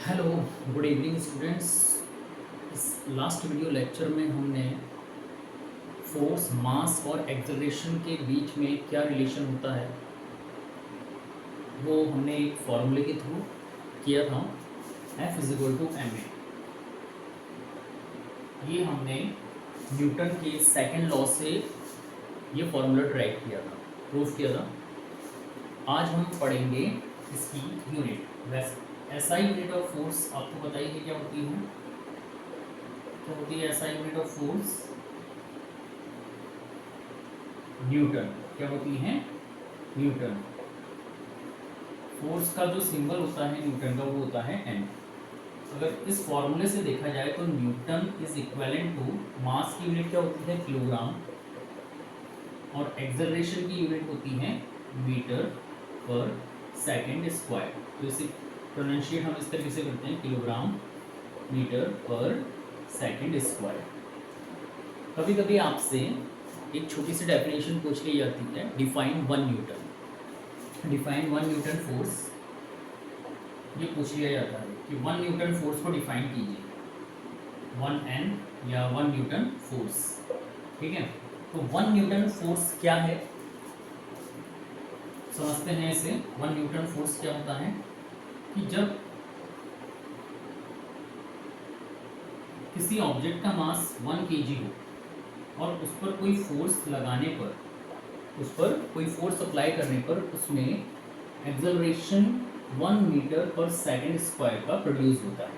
Hello, good evening students. इस last video lecture में हमने फोर्स, मास और एक्सेलरेशन के बीच में क्या रिलेशन होता है वो हमने एक फॉर्मूले के थ्रू किया था, F is equal to M A. ये हमने न्यूटन के सेकंड लॉ से ये फॉर्मूला ट्राई किया था, प्रूफ किया था। आज हम पढ़ेंगे इसकी यूनिट। वैसे एसआई यूनिट ऑफ फोर्स आपको पता ही है क्या होती है। तो होती है SI unit of force Newton. क्या होती है? न्यूटन। फोर्स का जो सिंबल होता है न्यूटन का वो होता है एन। अगर इस फॉर्मूले से देखा जाए तो newton is equivalent to mass की यूनिट क्या होती है? किलोग्राम। और एक्सेलरेशन की यूनिट होती है मीटर पर सेकंड स्क्वायर। तो इसे प्रोनाउंशिएट हम इस तरीके से करते हैं, किलोग्राम मीटर पर सेकंड स्क्वायर। कभी कभी आपसे एक छोटी सी डेफिनेशन पूछ ली जाती है, define one Newton. Define one Newton force ये पूछ लिया जाता है कि वन न्यूटन फोर्स को डिफाइन कीजिए, वन एन या वन न्यूटन फोर्स। ठीक है, तो वन न्यूटन फोर्स क्या है समझते हैं इसे। वन न्यूटन फोर्स क्या होता है कि जब किसी ऑब्जेक्ट का मास 1 kg हो और उस पर कोई फोर्स लगाने पर, उस पर कोई फोर्स अप्लाई करने पर उसमें एक्सेलरेशन 1 मीटर पर सेकंड स्क्वायर का प्रोड्यूस होता है।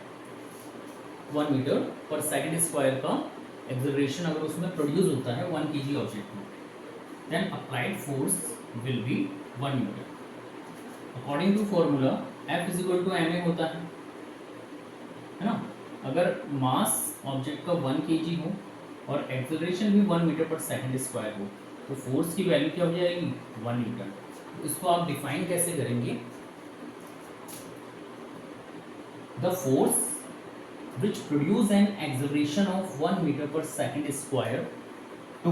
1 मीटर पर सेकंड स्क्वायर का एक्सेलरेशन अगर उसमें प्रोड्यूस होता है 1 kg ऑब्जेक्ट में, then applied force will be 1 newton. According to formula F is equal to M A होता है ना। अगर मास ऑब्जेक्ट का 1 kg हो और एक्सेलरेशन भी 1 मीटर पर सेकंड स्क्वायर हो तो फोर्स की वैल्यू क्या हो जाएगी? 1 न्यूटन। तो इसको आप डिफाइन कैसे करेंगे? The force which produce an acceleration of 1 meter per second square to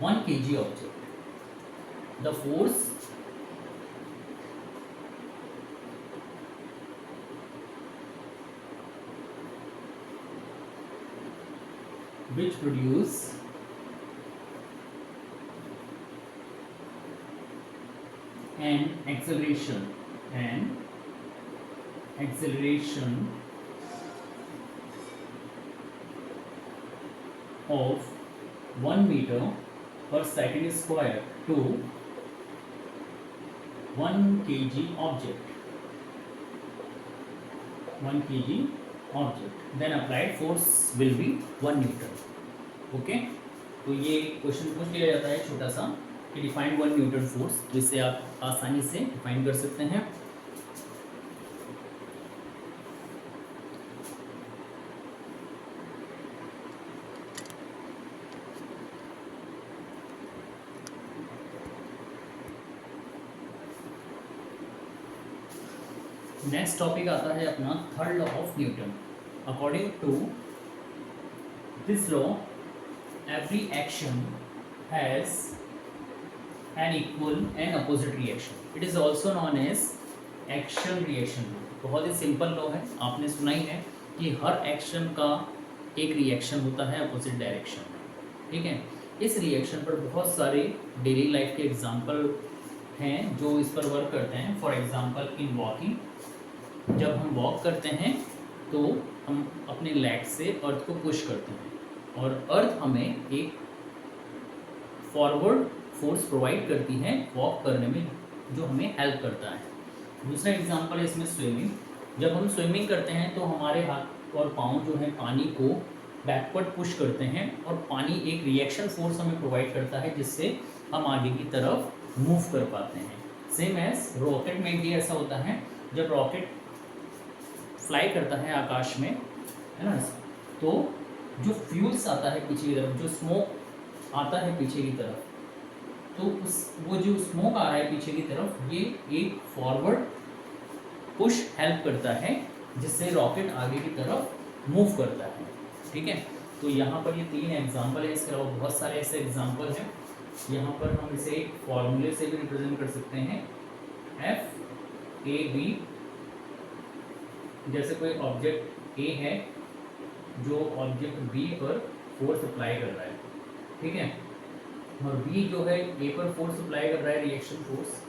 1 kg object. The force which produce an acceleration of 1 meter per second square to 1 kg object, 1 kg object, then applied force will be 1 newton. Okay, तो ये question पूछ लिया जाता है छोटा सा कि define 1 Newton force, जिससे आप आसानी से डिफाइन कर सकते हैं। नेक्स्ट टॉपिक आता है अपना third law of Newton. According to this law every action has an equal and opposite reaction. It is also known as action reaction law. बहुत ही सिंपल लॉ है, आपने सुना ही है कि हर एक्शन का एक रिएक्शन होता है अपोजिट डायरेक्शन में। ठीक है, इस रिएक्शन पर बहुत सारे डेली लाइफ के एग्जाम्पल हैं जो इस पर वर्क करते हैं। फॉर एग्जाम्पल इन वॉकिंग, जब हम वॉक करते हैं तो हम अपने लेग से अर्थ को पुश करते हैं और अर्थ हमें एक फॉरवर्ड फोर्स प्रोवाइड करती है वॉक करने में, जो हमें हेल्प करता है। दूसरा एग्जांपल है इसमें स्विमिंग। जब हम स्विमिंग करते हैं तो हमारे हाथ और पाँव जो है पानी को बैकवर्ड पुश करते हैं और पानी एक रिएक्शन फोर्स हमें प्रोवाइड करता है जिससे हम आगे की तरफ मूव कर पाते हैं। सेम एज रॉकेट में भी ऐसा होता है, जब रॉकेट फ्लाई करता है आकाश में, है ना, तो जो फ्यूल्स आता है पीछे की तरफ, जो स्मोक आता है पीछे की तरफ, तो वो जो स्मोक आ रहा है पीछे की तरफ, ये एक फॉरवर्ड पुश हेल्प करता है जिससे रॉकेट आगे की तरफ मूव करता है। ठीक है, तो यहाँ पर ये 3 एग्जाम्पल है, इसके अलावा बहुत सारे ऐसे एग्जाम्पल हैं। यहाँ पर हम इसे एक फॉर्मूले से भी रिप्रेजेंट कर सकते हैं, F A B जैसे कोई ऑब्जेक्ट ए है जो ऑब्जेक्ट बी पर फोर्स अप्लाई कर रहा है, ठीक है, और बी जो है ए पर फोर्स अप्लाई कर रहा है, रिएक्शन फोर्स,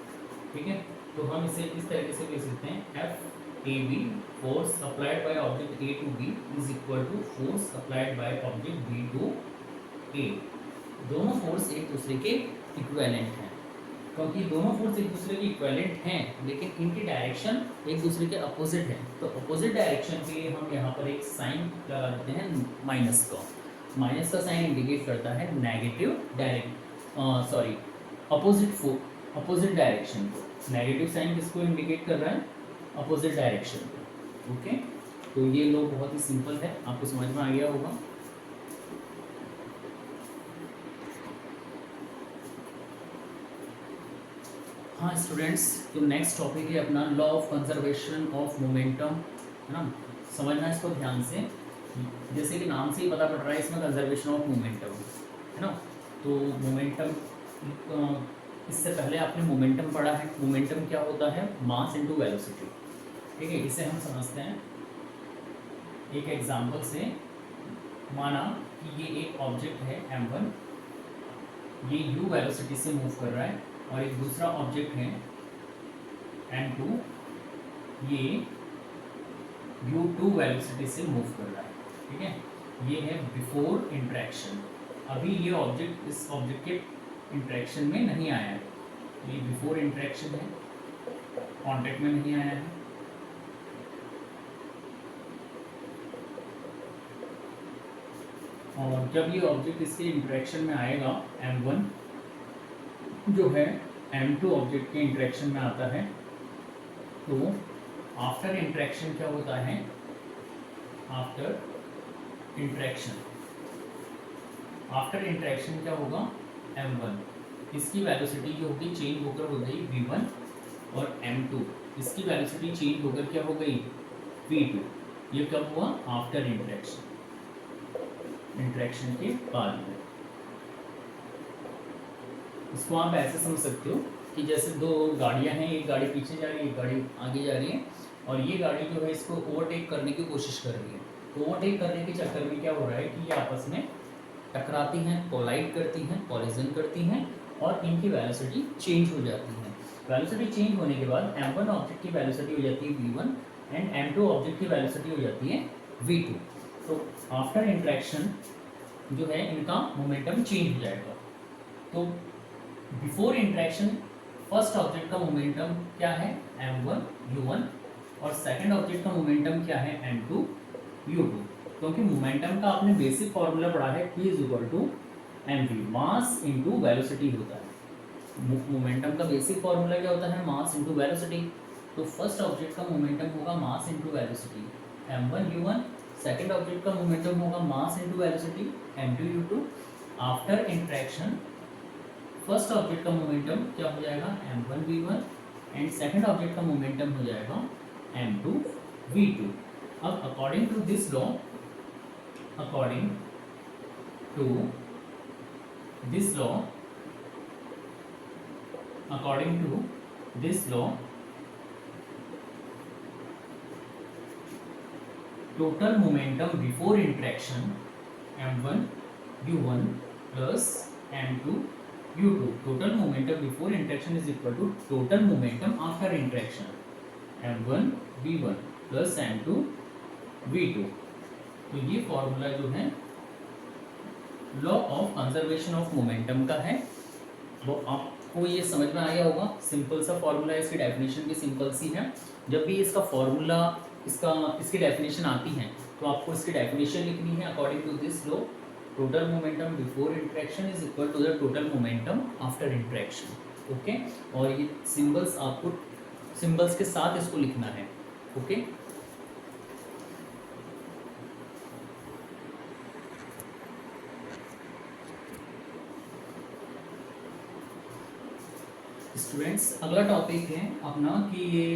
ठीक है, तो हम इसे इस तरीके से लिख सकते हैं F A B force applied by object A to B is equal to force applied by object B to A. दोनों फोर्स एक दूसरे के इक्विवेलेंट हैं, क्योंकि दोनों फोर्स एक दूसरे के इक्विवेलेंट हैं लेकिन इनकी डायरेक्शन एक दूसरे के अपोजिट है, तो अपोजिट डायरेक्शन के लिए हम यहाँ पर एक साइन लगा देते हैं माइनस का। माइनस का साइन इंडिकेट करता है नेगेटिव अपोजिट डायरेक्शन को। नेगेटिव साइन किसको इंडिकेट कर रहा है? अपोजिट डायरेक्शन को। ओके, तो ये लो बहुत ही सिंपल है, आपको समझ में आ गया होगा। हाँ स्टूडेंट्स, तो नेक्स्ट टॉपिक है अपना law of conservation of momentum, है ना। समझना इसको ध्यान से, जैसे कि नाम से ही पता पड़ रहा है इसमें कंजर्वेशन ऑफ मोमेंटम, है ना। तो मोमेंटम, इससे पहले आपने मोमेंटम पढ़ा है। मोमेंटम क्या होता है? मास इनटू वेलोसिटी, ठीक है। इसे हम समझते हैं एक एग्जांपल से। माना कि ये एक ऑब्जेक्ट है m1, ये u वेलोसिटी से मूव कर रहा है, और एक दूसरा ऑब्जेक्ट है m2, ये u2 वेलोसिटी से मूव कर रहा है, ठीक है। ये है बिफोर इंटरेक्शन। अभी ये ऑब्जेक्ट इस ऑब्जेक्ट के इंटरेक्शन में नहीं आया है, ये बिफोर इंटरेक्शन है, कांटेक्ट में नहीं आया है। और जब ये ऑब्जेक्ट इसके इंटरेक्शन में आएगा, m1 जो है m2 ऑब्जेक्ट के इंटरेक्शन में आता है, तो आफ्टर इंटरेक्शन क्या होता है? आफ्टर इंटरेक्शन क्या होगा? m1 इसकी वेलोसिटी जो होगी चेंज होकर हो गई v1, और m2 इसकी वेलोसिटी चेंज होकर क्या हो गई? v2। ये कब हुआ? आफ्टर इंटरेक्शन के बाद में। इसको आप ऐसे समझ सकते हो कि जैसे दो गाड़ियां हैं, एक गाड़ी पीछे जा रही है, एक गाड़ी आगे जा रही है, और ये गाड़ी जो है इसको ओवरटेक करने की कोशिश कर रही है। तो ओवरटेक करने के चक्कर में क्या हो रहा है कि ये आपस में टकराती हैं, कोलाइड करती हैं, कॉलिजन करती हैं, और इनकी वेलोसिटी चेंज हो जाती है। वेलोसिटी चेंज होने के बाद m1 ऑब्जेक्ट की वेलोसिटी हो जाती है v1, एंड m2 ऑब्जेक्ट की वेलोसिटी हो जाती है v2। तो आफ्टर इंटरेक्शन जो है इनका मोमेंटम चेंज हो जाएगा। तो बिफोर इंटरेक्शन फर्स्ट ऑब्जेक्ट का मोमेंटम क्या है? m1 u1, और सेकंड ऑब्जेक्ट का मोमेंटम क्या है? m2 u2। क्योंकि मोमेंटम का आपने बेसिक फॉर्मूला पढ़ा है, p is equal to mv, mass into velocity होता है। मोमेंटम का बेसिक फॉर्मूला क्या होता है? Mass into velocity. तो फर्स्ट ऑब्जेक्ट का मोमेंटम होगा mass into velocity m1 u1, second object का मोमेंटम होगा mass into velocity m2 u2। After interaction first object का मोमेंटम क्या हो जाएगा? m1 v1, and second object का मोमेंटम हो जाएगा m2 v2। अब according to this law, total momentum before interaction m1 u1 plus m2 u2, total momentum before interaction is equal to total momentum after interaction m1 v1 plus m2 v2। तो ये formula जो है law of conservation of momentum का है, वो आपको ये समझ में आ गया होगा। सिंपल सा फॉर्मूला है, इसकी डेफिनेशन भी सिंपल सी है। जब भी इसका फॉर्मूला इसकी डेफिनेशन आती है तो आपको इसकी डेफिनेशन लिखनी है according to this law. Total momentum before interaction is equal to the total momentum after interaction. Okay, और ये सिंबल्स आपको सिंबल्स के साथ इसको लिखना है। ओके, स्टूडेंट्स, अगला टॉपिक है अपना कि ये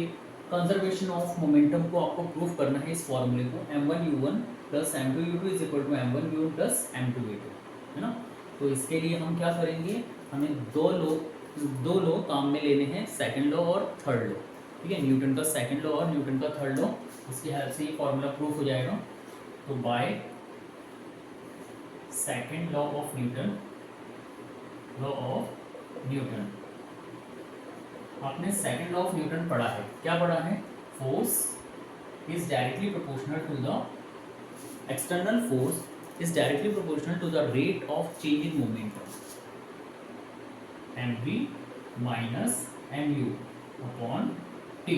कंजर्वेशन ऑफ मोमेंटम को आपको प्रूव करना है। इस फॉर्मूले को m1 u1 plus m2 u2 is equal to m1 u1 plus m2 v2, है ना। तो इसके लिए हम क्या करेंगे? हमें दो लो काम में लेने हैं, सेकंड लॉ और थर्ड लॉ, ठीक है, न्यूटन का सेकंड लॉ और न्यूटन का थर्ड लॉ, इसकी हेल्प से ये फॉर्मूला प्रूफ हो जाएगा। तो by second law of Newton, आपने सेकंड लॉ ऑफ न्यूटन पढ़ा है, क्या पढ़ा है? Force is directly proportional to the external force is directly proportional to the rate of change in momentum, mv minus mu upon t।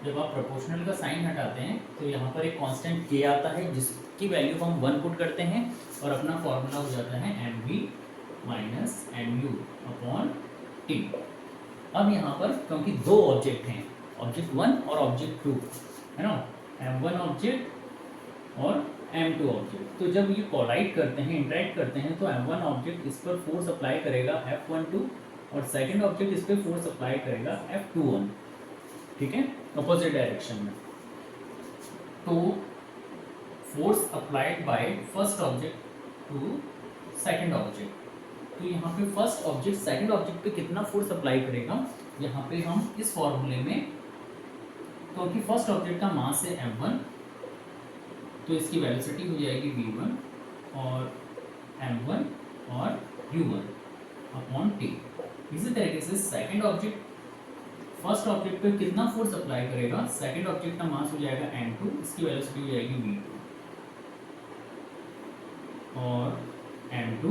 जब आप proportional का sign हटाते हैं तो यहाँ पर एक कांस्टेंट k आता है जिसकी वैल्यू हम 1 पुट करते हैं और अपना फॉर्मूला हो जाता है mv minus mu upon t। अब यहाँ पर क्योंकि दो ऑब्जेक्ट हैं, ऑब्जेक्ट 1 और ऑब्जेक्ट 2 है ना, m1 ऑब्जेक्ट और m2 ऑब्जेक्ट, तो जब ये कोलाइड करते हैं, इंटरेक्ट करते हैं, तो m1 ऑब्जेक्ट इस पर फोर्स अप्लाई करेगा F12 और सेकंड ऑब्जेक्ट इस पर फोर्स अप्लाई करेगा F21, ठीक है, अपोजिट डायरेक्शन में। तो force applied by first object to second object, तो यहाँ पे फर्स्ट ऑब्जेक्ट सेकंड ऑब्जेक्ट पे कितना फोर्स अप्लाई करेगा, यहाँ पे हम इस फॉर्मूले में, क्योंकि फर्स्ट ऑब्जेक्ट का मास है m1, तो इसकी वेलोसिटी हो जाएगी v1 और m1 और u1 अपॉन t। इसी तरीके से सेकंड ऑब्जेक्ट फर्स्ट ऑब्जेक्ट पे कितना फोर्स अप्लाई करेगा, सेकंड ऑब्जेक्ट का मास हो जाएगा m2, इसकी वेलोसिटी हो जाएगी v2 और m2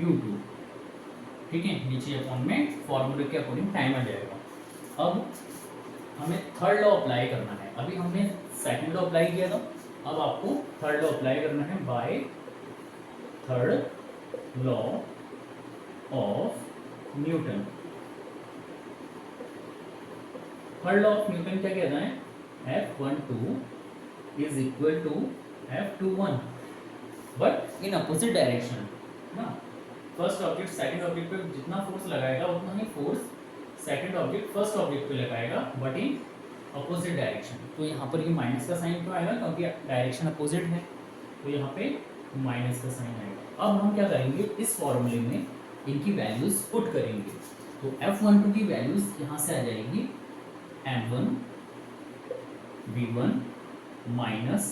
u2, ठीक है, नीचे अपॉन में फॉर्मूले के अकॉर्डिंग टाइम आ जाएगा। अब हमें थर्ड लॉ अप्लाई करना है, अभी हमने सेकंड लॉ अप्लाई किया था, अब आपको थर्ड लॉ अप्लाई करना है by third law of Newton. Third law of Newton क्या कहता है? F12 is equal to F21 but in opposite direction ना। फर्स्ट ऑब्जेक्ट सेकंड ऑब्जेक्ट पे जितना फोर्स लगाएगा उतना ही force second object first object पे लगाएगा बट इन अपोजिट डायरेक्शन। तो यहाँ पर ये माइनस का साइन क्यों आएगा? क्योंकि डायरेक्शन अपोजिट है, तो यहाँ पे माइनस का साइन आएगा। अब हम क्या करेंगे, इस फॉर्मूले में इनकी वैल्यूज पुट करेंगे। तो F12 की वैल्यूज यहाँ से आ जाएगी m1 v1 minus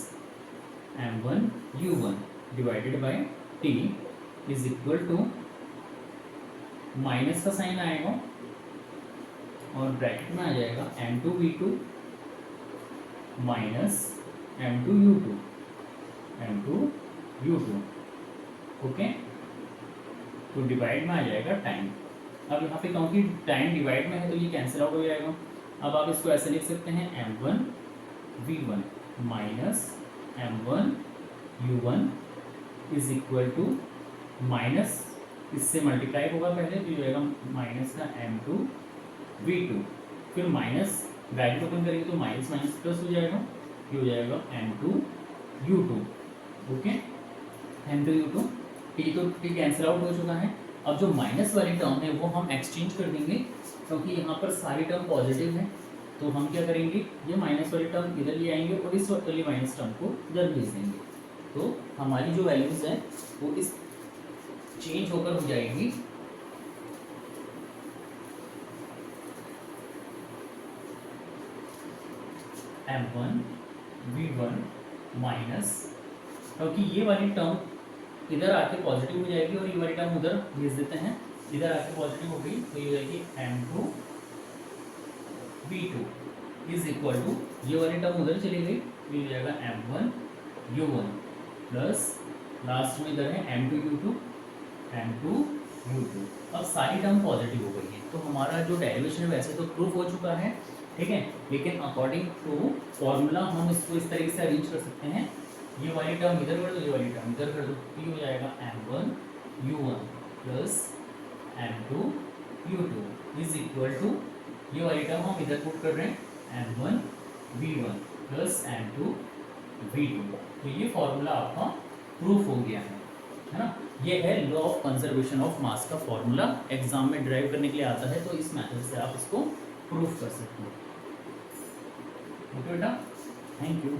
m1 u1 divided by t is equal to, minus का साइन आएगा और ब्रैकेट में आ जाएगा m2 v2 minus m2 u2 okay. तो डिवाइड में आ जाएगा टाइम। अब यहाँ पे क्योंकि टाइम डिवाइड में है तो ये कैंसिल आउट हो जाएगा। अब आप इसको ऐसे लिख सकते हैं m1 v1 minus m1 u1 is equal to, minus इससे मल्टीप्लाई होगा पहले तो ये आएगा माइनस का m2 v2, फिर माइनस ब्रैकेट ओपन करेंगे तो माइनस माइनस प्लस हो जाएगा, ये हो जाएगा m2 u2 okay. m2 u2 T तो टी कैंसिल आउट हो चुका है। अब जो माइनस वाली टर्म है वो हम एक्सचेंज कर देंगे क्योंकि यहाँ पर सारी टर्म पॉजिटिव है। तो हम क्या करेंगे, ये माइनस वाली टर्म इधर ले आएंगे और इस वाली माइनस टर्म को इधर भेज देंगे। तो हमारी जो वैल्यूज है वो इस चेंज होकर हो जाएगी m1 v1 माइनस, क्योंकि ये वाली टर्म इधर आके पॉजिटिव हो जाएगी और ये वाली टर्म उधर भेज देते हैं, इधर आके पॉजिटिव हो गई तो ये हो जाएगी m2 v2 is equal to, ये वाली टर्म उधर चली गई तो ये हो जाएगा m1 u1 प्लस लास्ट में इधर है m2 u2। अब सारी टर्म पॉजिटिव हो गई है तो हमारा जो डेरिवेशन है वैसे तो प्रूफ हो चुका है, ठीक है, लेकिन अकॉर्डिंग टू फॉर्मूला हम इसको इस तरीके से अरेंज कर सकते हैं। ये वाली टर्म इधर कर दो, ये वाली टर्म इधर कर दो, तो ये हो जाएगा m1 u1 plus m2 u2 is equal to, ये वाली टर्म हम इधर पुट कर रहे हैं m1 v1 plus m2 v2। तो ये फॉर्मूला आपका प्रूफ हो गया है ना। ये है law of conservation of mass का फॉर्मूला, एग्जाम में ड्राइव करने के लिए आता है तो इस मेथड से आप इसको प्रूफ कर सकते हो। ओके बेटा, थैंक यू।